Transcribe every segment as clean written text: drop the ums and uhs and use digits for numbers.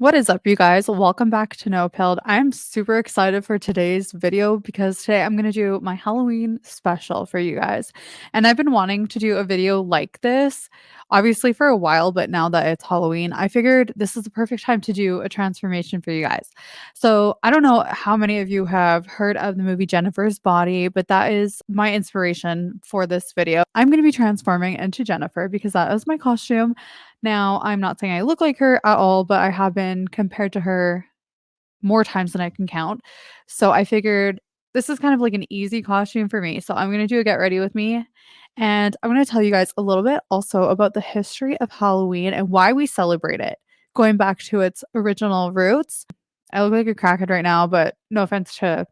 What is up, you guys? Welcome back to No Pilled. I'm super excited for today's video because today I'm going to do my Halloween special for you guys. And I've been wanting to do a video like this, obviously for a while, but now that it's Halloween, I figured this is the perfect time to do a transformation for you guys. So I don't know how many of you have heard of the movie Jennifer's Body, but that is my inspiration for this video. I'm going to be transforming into Jennifer because that is my costume. Now, I'm not saying I look like her at all, but I have been compared to her more times than I can count. So I figured this is kind of like an easy costume for me. So I'm going to do a get ready with me. And I'm going to tell you guys a little bit also about the history of Halloween and why we celebrate it, going back to its original roots. I look like a crackhead right now, but no offense to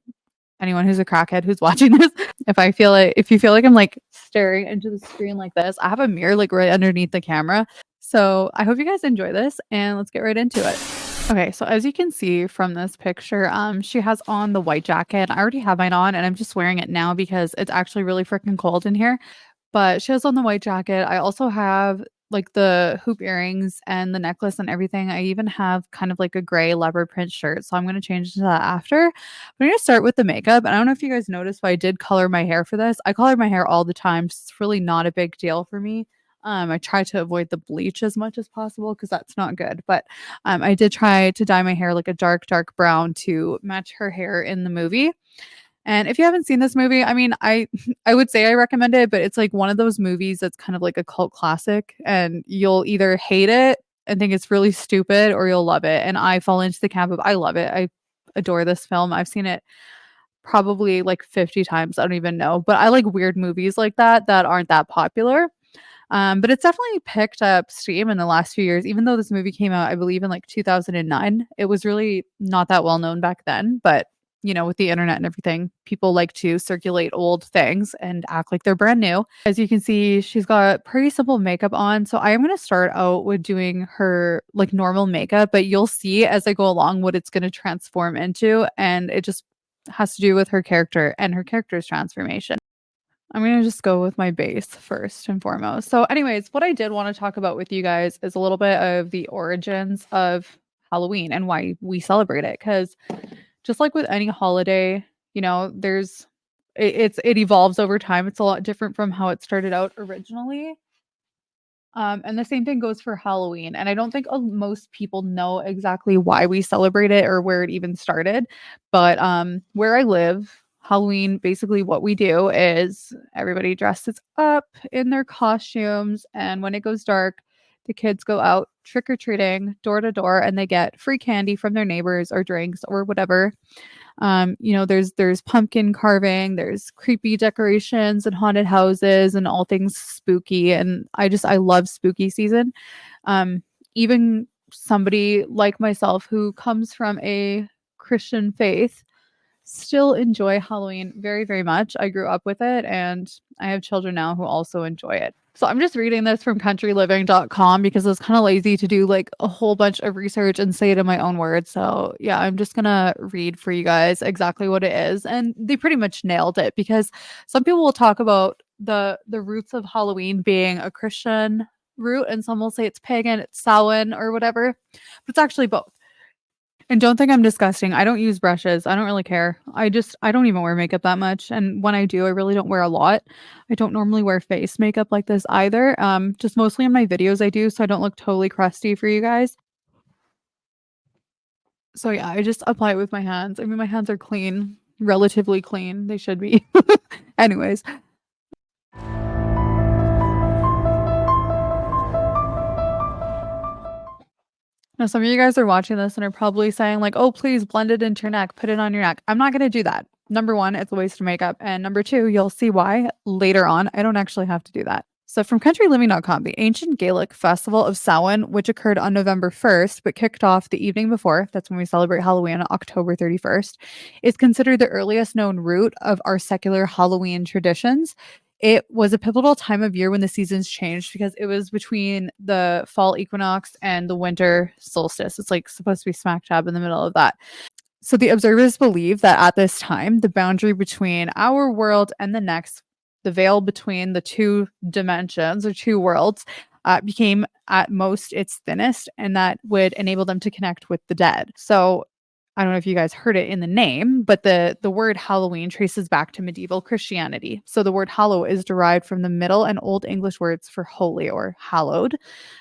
anyone who's a crackhead who's watching this. If you feel like I'm like staring into the screen like this, I have a mirror like right underneath the camera. So I hope you guys enjoy this and let's get right into it. Okay, so as you can see from this picture, she has on the white jacket. I already have mine on and I'm just wearing it now because it's actually really freaking cold in here. But she has on the white jacket. I also have like the hoop earrings and the necklace and everything. I even have kind of like a gray leopard print shirt. So I'm going to change to that after. I'm going to start with the makeup. And I don't know if you guys noticed, but I did color my hair for this. I color my hair all the time. It's really not a big deal for me. I try to avoid the bleach as much as possible because that's not good. But I did try to dye my hair like a dark brown to match her hair in the movie. And if you haven't seen this movie, I mean, I would say I recommend it, but it's like one of those movies that's kind of like a cult classic, and you'll either hate it and think it's really stupid, or you'll love it. And I fall into the camp of I love it. I adore this film. I've seen it probably like 50 times. I don't even know, but I like weird movies like that aren't that popular. But it's definitely picked up steam in the last few years, even though this movie came out, I believe, in like 2009. It was really not that well known back then, but with the internet and everything, people like to circulate old things and act like they're brand new. As you can see, she's got pretty simple makeup on. So I am going to start out with doing her like normal makeup, but you'll see as I go along what it's going to transform into. And it just has to do with her character and her character's transformation. I'm going to just go with my base first and foremost. So, anyways, what I did want to talk about with you guys is a little bit of the origins of Halloween and why we celebrate it. Because just like with any holiday, it evolves over time. It's a lot different from how it started out originally. And the same thing goes for Halloween. And I don't think most people know exactly why we celebrate it or where it even started. But where I live, Halloween, basically what we do is everybody dresses up in their costumes. And when it goes dark, the kids go out trick or treating door to door and they get free candy from their neighbors or drinks or whatever. There's pumpkin carving, there's creepy decorations and haunted houses and all things spooky. And I love spooky season. Even somebody like myself who comes from a Christian faith still enjoy Halloween very, very much. I grew up with it and I have children now who also enjoy it. So I'm just reading this from countryliving.com because I was kind of lazy to do like a whole bunch of research and say it in my own words. So yeah, I'm just gonna read for you guys exactly what it is. And they pretty much nailed it because some people will talk about the roots of Halloween being a Christian root and some will say it's pagan, it's Samhain or whatever. But it's actually both. And don't think I'm disgusting. I don't use brushes. I don't really care. I don't even wear makeup that much. And when I do, I really don't wear a lot. I don't normally wear face makeup like this either. Just mostly in my videos I do, so I don't look totally crusty for you guys. So yeah, I just apply it with my hands. I mean, my hands are clean, relatively clean. They should be. Anyways, now, some of you guys are watching this and are probably saying, like, oh, please blend it into your neck, put it on your neck. I'm not going to do that. Number one, it's a waste of makeup. And number two, you'll see why later on. I don't actually have to do that. So, from countryliving.com, the ancient Gaelic festival of Samhain, which occurred on November 1st, but kicked off the evening before, that's when we celebrate Halloween on October 31st, is considered the earliest known root of our secular Halloween traditions. It was a pivotal time of year when the seasons changed because it was between the fall equinox and the winter solstice. It's like supposed to be smack dab in the middle of that. So the observers believe that at this time, the boundary between our world and the next, the veil between the two dimensions or two worlds, became at most its thinnest, and that would enable them to connect with the dead. So I don't know if you guys heard it in the name, but the word Halloween traces back to medieval Christianity. So the word hallow is derived from the Middle and Old English words for holy or hallowed.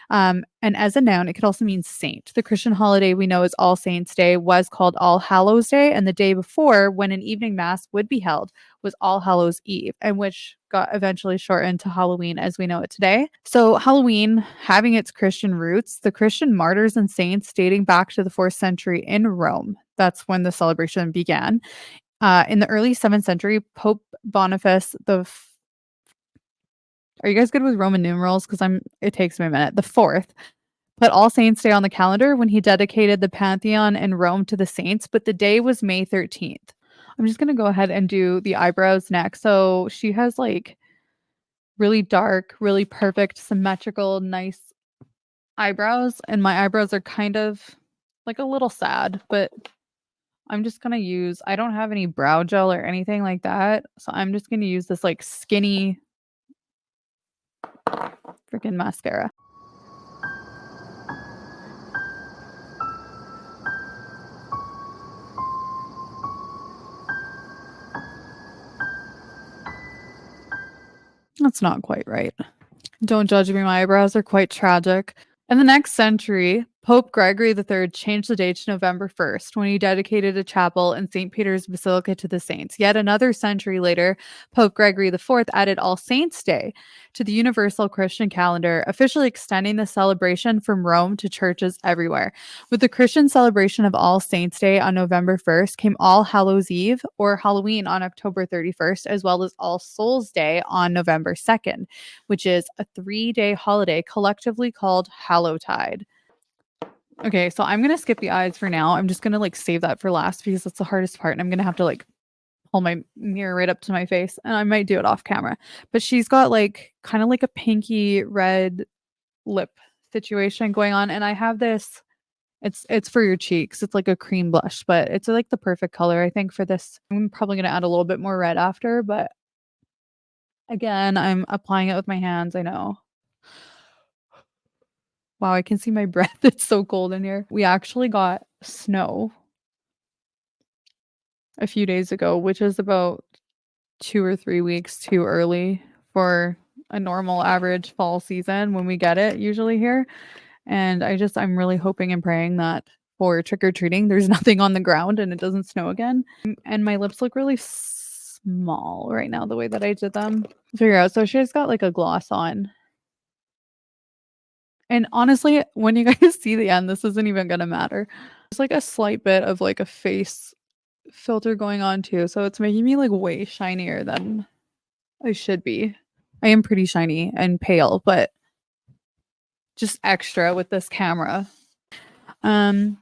And as a noun, it could also mean saint. The Christian holiday we know as All Saints' Day was called All Hallows' Day, and the day before, when an evening mass would be held, was All Hallows' Eve, and which got eventually shortened to Halloween as we know it today. So Halloween, having its Christian roots, the Christian martyrs and saints dating back to the 4th century in Rome. That's when the celebration began. In the early 7th century, Pope Boniface are you guys good with Roman numerals? Because it takes me a minute. The 4th put All Saints' Day on the calendar when he dedicated the Pantheon in Rome to the saints, but the day was May 13th. I'm just going to go ahead and do the eyebrows next. So she has like really dark, really perfect, symmetrical, nice eyebrows. And my eyebrows are kind of like a little sad, but I'm just going to use, I don't have any brow gel or anything like that. So I'm just going to use this like skinny freaking mascara. That's not quite right. Don't judge me, my eyebrows are quite tragic. In the next century, Pope Gregory III changed the date to November 1st when he dedicated a chapel in St. Peter's Basilica to the saints. Yet another century later, Pope Gregory IV added All Saints' Day to the universal Christian calendar, officially extending the celebration from Rome to churches everywhere. With the Christian celebration of All Saints' Day on November 1st came All Hallows' Eve or Halloween on October 31st, as well as All Souls' Day on November 2nd, which is a 3-day holiday collectively called Hallowtide. Okay, so I'm gonna skip the eyes for now. I'm just gonna like save that for last because that's the hardest part, and I'm gonna have to like hold my mirror right up to my face, and I might do it off camera. But she's got like kind of like a pinky red lip situation going on, and I have this. It's for your cheeks. It's like a cream blush, but it's like the perfect color I think for this. I'm probably gonna add a little bit more red after, but again, I'm applying it with my hands. I know. Wow, I can see my breath. It's so cold in here. We actually got snow a few days ago, which is about 2 or 3 weeks too early for a normal average fall season when we get it usually here. And I'm really hoping and praying that for trick or treating, there's nothing on the ground and it doesn't snow again. And my lips look really small right now, the way that I did them. Figure out. So she's got like a gloss on. And honestly, when you guys see the end, this isn't even gonna matter. There's like a slight bit of like a face filter going on too, so it's making me like way shinier than I should be. I am pretty shiny and pale, but just extra with this camera. Um,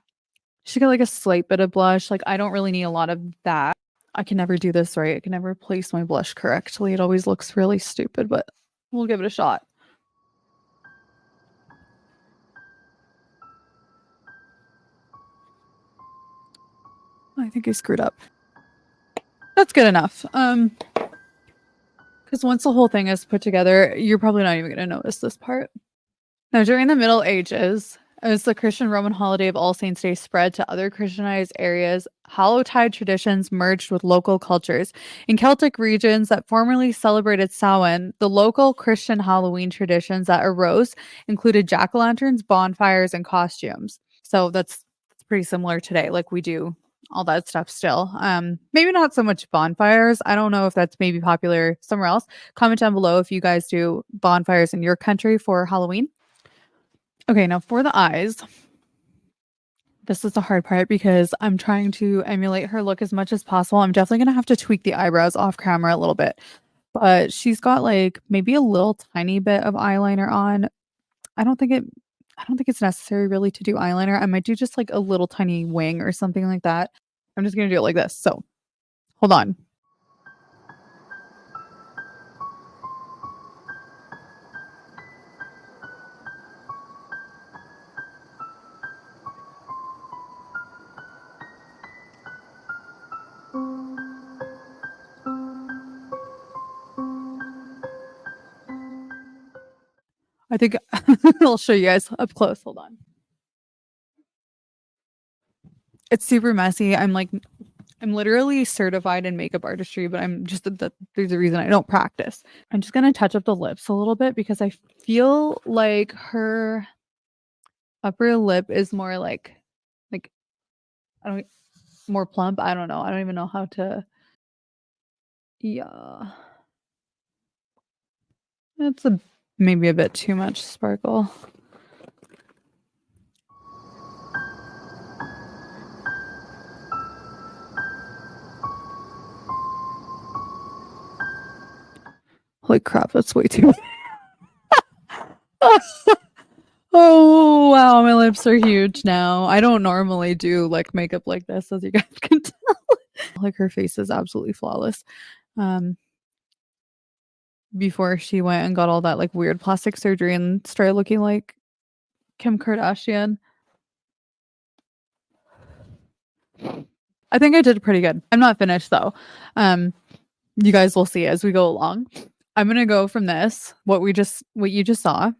she got like a slight bit of blush. Like I don't really need a lot of that. I can never do this right. I can never place my blush correctly. It always looks really stupid, but we'll give it a shot. I think I screwed up. That's good enough. Because once the whole thing is put together, you're probably not even going to notice this part. Now, during the Middle Ages, as the Christian Roman holiday of All Saints' Day spread to other Christianized areas, Hallowtide traditions merged with local cultures. In Celtic regions that formerly celebrated Samhain, the local Christian Halloween traditions that arose included jack-o'-lanterns, bonfires, and costumes. So that's pretty similar today. Like we do all that stuff still. Maybe not so much bonfires. I don't know if that's maybe popular somewhere else. Comment down below if you guys do bonfires in your country for Halloween. Okay, now for the eyes. This is the hard part because I'm trying to emulate her look as much as possible. I'm definitely going to have to tweak the eyebrows off camera a little bit. But she's got like maybe a little tiny bit of eyeliner on. I don't think it I don't think it's necessary really to do eyeliner. I might do just like a little tiny wing or something like that. I'm just going to do it like this. So, hold on. I think I'll show you guys up close. Hold on. It's super messy. I'm literally certified in makeup artistry, but I'm just there's a reason I don't practice. I'm just gonna touch up the lips a little bit because I feel like her upper lip is more like I don't more plump. I don't know. I don't even know how to. Yeah, it's maybe a bit too much sparkle. Holy crap, that's way too. Oh wow, my lips are huge now. I don't normally do like makeup like this, as you guys can tell. Like her face is absolutely flawless. Um, before she went and got all that like weird plastic surgery and started looking like Kim Kardashian. I think I did pretty good. I'm not finished though. You guys will see as we go along. I'm gonna go from this, what you just saw,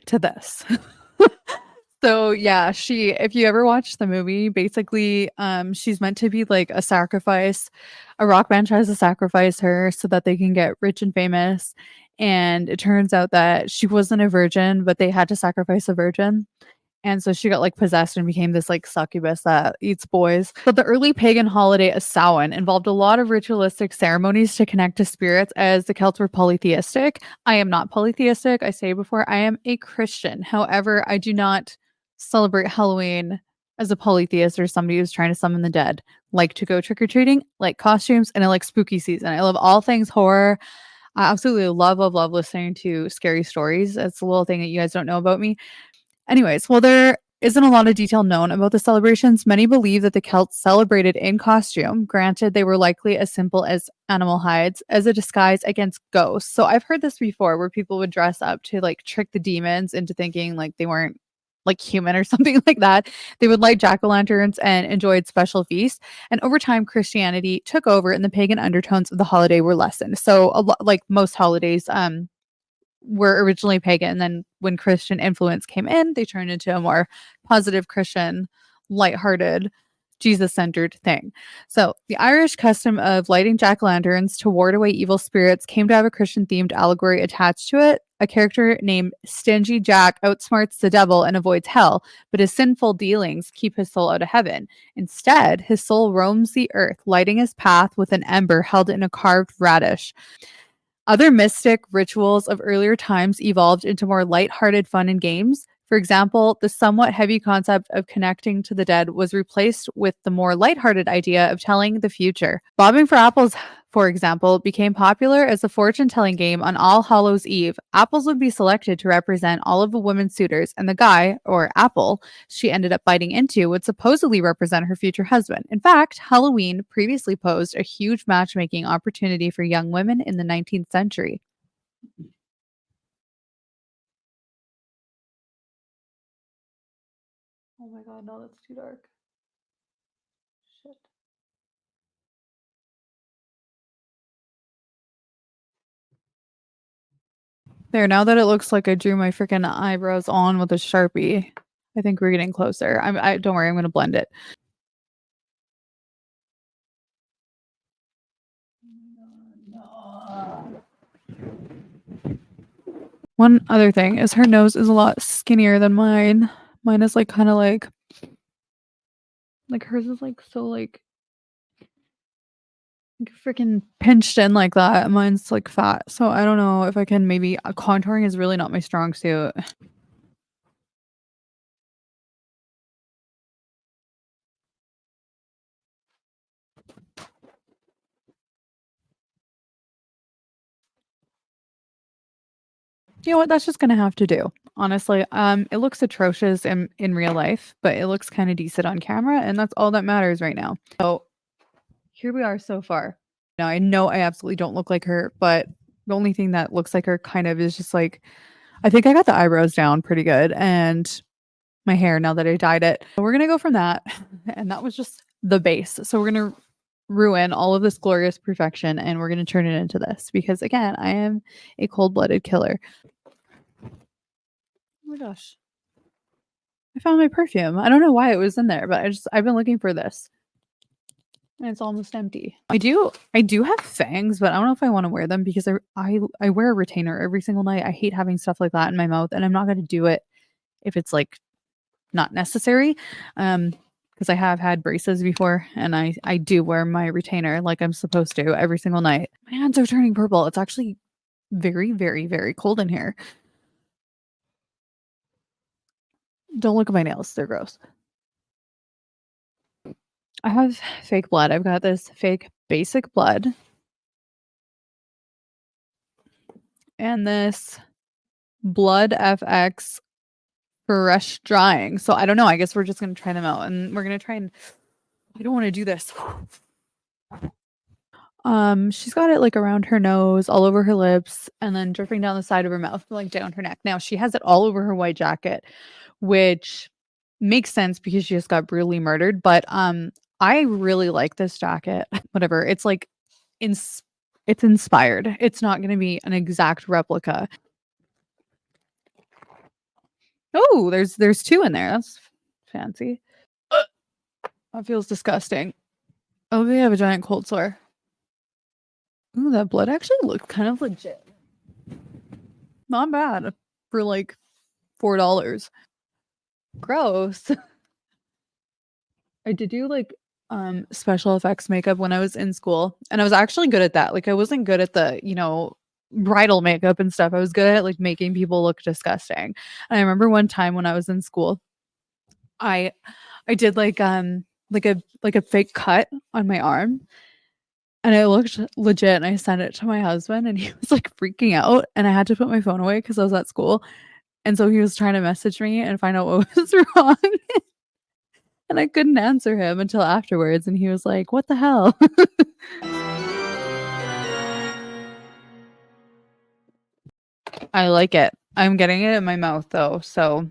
to this. So yeah, if you ever watch the movie, basically she's meant to be like a sacrifice. A rock band tries to sacrifice her so that they can get rich and famous. And it turns out that she wasn't a virgin, but they had to sacrifice a virgin. And so she got like possessed and became this like succubus that eats boys. But the early pagan holiday of Samhain involved a lot of ritualistic ceremonies to connect to spirits as the Celts were polytheistic. I am not polytheistic. I say before, I am a Christian. However, I do not celebrate Halloween as a polytheist or somebody who's trying to summon the dead. Like to go trick or treating, like costumes, and I like spooky season. I love all things horror. I absolutely love listening to scary stories. It's a little thing that you guys don't know about me. Anyways, while there isn't a lot of detail known about the celebrations, many believe that the Celts celebrated in costume. Granted, they were likely as simple as animal hides as a disguise against ghosts. So I've heard this before where people would dress up to like trick the demons into thinking like they weren't like human or something like that. They would light jack-o'-lanterns and enjoyed special feasts. And over time, Christianity took over and the pagan undertones of the holiday were lessened. So a lot like most holidays, were originally pagan. And then when Christian influence came in, they turned into a more positive Christian, lighthearted, Jesus centered thing. So the Irish custom of lighting jack o' lanterns to ward away evil spirits came to have a Christian themed allegory attached to it. A character named Stingy Jack outsmarts the devil and avoids hell, but his sinful dealings keep his soul out of heaven. Instead, his soul roams the earth, lighting his path with an ember held in a carved radish. Other mystic rituals of earlier times evolved into more lighthearted fun and games. For example, the somewhat heavy concept of connecting to the dead was replaced with the more lighthearted idea of telling the future. Bobbing for apples, for example, became popular as a fortune telling game on All Hallows Eve. Apples would be selected to represent all of a woman's suitors, and the guy, or apple, she ended up biting into would supposedly represent her future husband. In fact, Halloween previously posed a huge matchmaking opportunity for young women in the 19th century. Oh my god, no, that's too dark. Shit. There, now that it looks like I drew my freaking eyebrows on with a Sharpie, I think we're getting closer. I don't worry, I'm gonna blend it. One other thing is her nose is a lot skinnier than mine. Mine is like kind of like hers is like so like freaking pinched in like that. Mine's like fat. So I don't know if I can maybe contouring is really not my strong suit. You know what? That's just gonna have to do. Honestly, it looks atrocious in real life, but it looks kind of decent on camera, and that's all that matters right now. So here we are so far. Now I know I absolutely don't look like her, but the only thing that looks like her kind of is just like I think I got the eyebrows down pretty good and my hair now that I dyed it. So we're gonna go from that, and that was just the base. So we're gonna ruin all of this glorious perfection and we're gonna turn it into this because again, I am a cold-blooded killer. my gosh. I found my perfume. I don't know why it was in there, but I've been looking for this. And it's almost empty. I do have fangs, but I don't know if I want to wear them because I wear a retainer every single night. I hate having stuff like that in my mouth, and I'm not going to do it if it's like not necessary. Because I have had braces before, and I do wear my retainer like I'm supposed to every single night. My hands are turning purple. It's actually very, very, very cold in here. Don't look at my nails. They're gross. I have fake blood. I've got this fake basic blood. And this Blood FX fresh drying. So I don't know. I guess we're just going to try them out, and we're going to try and I don't want to do this. She's got it like around her nose, all over her lips, and then dripping down the side of her mouth, like down her neck. Now she has it all over her white jacket, which makes sense because she just got brutally murdered. But I really like this jacket. Whatever. It's like it's inspired. It's not going to be an exact replica. Oh, there's two in there. That's fancy. That feels disgusting. Oh, they have a giant cold sore. Ooh, that blood actually looked kind of legit. Not bad for like $4. Gross. I did do like special effects makeup when I was in school, and I was actually good at that. Like I wasn't good at the, bridal makeup and stuff. I was good at like making people look disgusting. And I remember one time when I was in school, I did like a fake cut on my arm, and it looked legit, and I sent it to my husband, and he was like freaking out, and I had to put my phone away because I was at school. And so he was trying to message me and find out what was wrong. And I couldn't answer him until afterwards, and he was like, "What the hell?" I like it. I'm getting it in my mouth though, so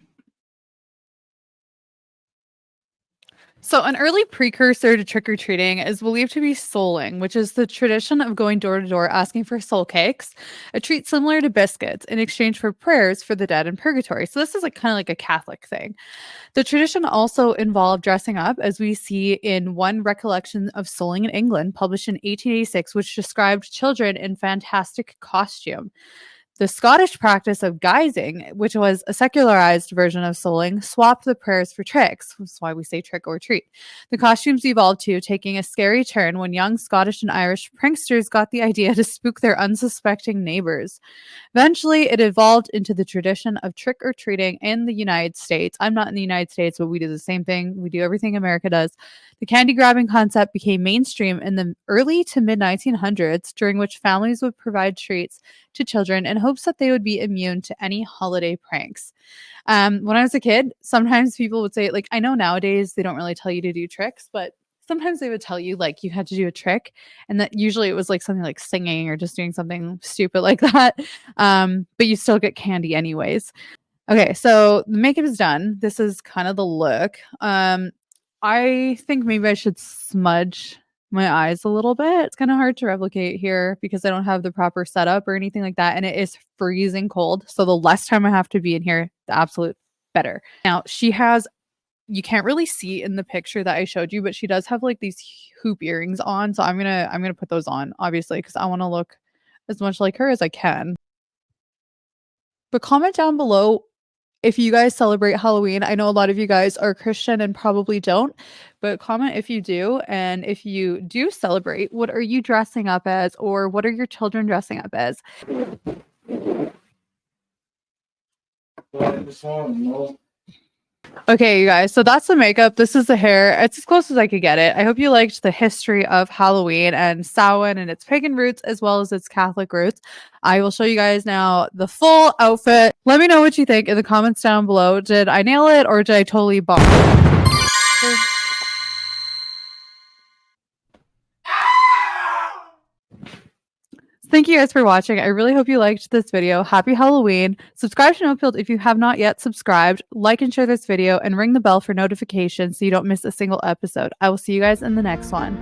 an early precursor to trick-or-treating is believed to be souling, which is the tradition of going door to door asking for soul cakes, a treat similar to biscuits, in exchange for prayers for the dead in purgatory. So this is like kind of like a Catholic thing. The tradition also involved dressing up, as we see in one recollection of souling in England, published in 1886, which described children in fantastic costume. The Scottish practice of guising, which was a secularized version of souling, swapped the prayers for tricks. That's why we say trick or treat. The costumes evolved too, taking a scary turn when young Scottish and Irish pranksters got the idea to spook their unsuspecting neighbors. Eventually, it evolved into the tradition of trick-or-treating in the United States. I'm not in the United States, but we do the same thing. We do everything America does. The candy-grabbing concept became mainstream in the early to mid-1900s, during which families would provide treats to children in hopes that they would be immune to any holiday pranks. When I was a kid, sometimes people would say, like, I know nowadays they don't really tell you to do tricks, but sometimes they would tell you like you had to do a trick, and that usually it was like something like singing or just doing something stupid like that. But you still get candy anyways. Okay, so the makeup is done. This is kind of the look. I think maybe I should smudge my eyes a little bit. It's kind of hard to replicate here because I don't have the proper setup or anything like that, and it is freezing cold. So the less time I have to be in here, the absolute better. Now, she has, you can't really see in the picture that I showed you, but she does have like these hoop earrings on. So I'm gonna put those on, obviously, because I want to look as much like her as I can. But comment down below if you guys celebrate Halloween. I know a lot of you guys are Christian and probably don't, but comment if you do. And if you do celebrate, what are you dressing up as, or what are your children dressing up as? Okay, you guys, so that's the makeup. This is the hair. It's as close as I could get it. I hope you liked the history of Halloween and Samhain and its pagan roots as well as its Catholic roots. I will show you guys now the full outfit. Let me know what you think in the comments down below. Did I nail it or did I totally bomb? Thank you guys for watching. I really hope you liked this video. Happy Halloween. Subscribe to Nofield if you have not yet subscribed. Like and share this video and ring the bell for notifications so you don't miss a single episode. I will see you guys in the next one.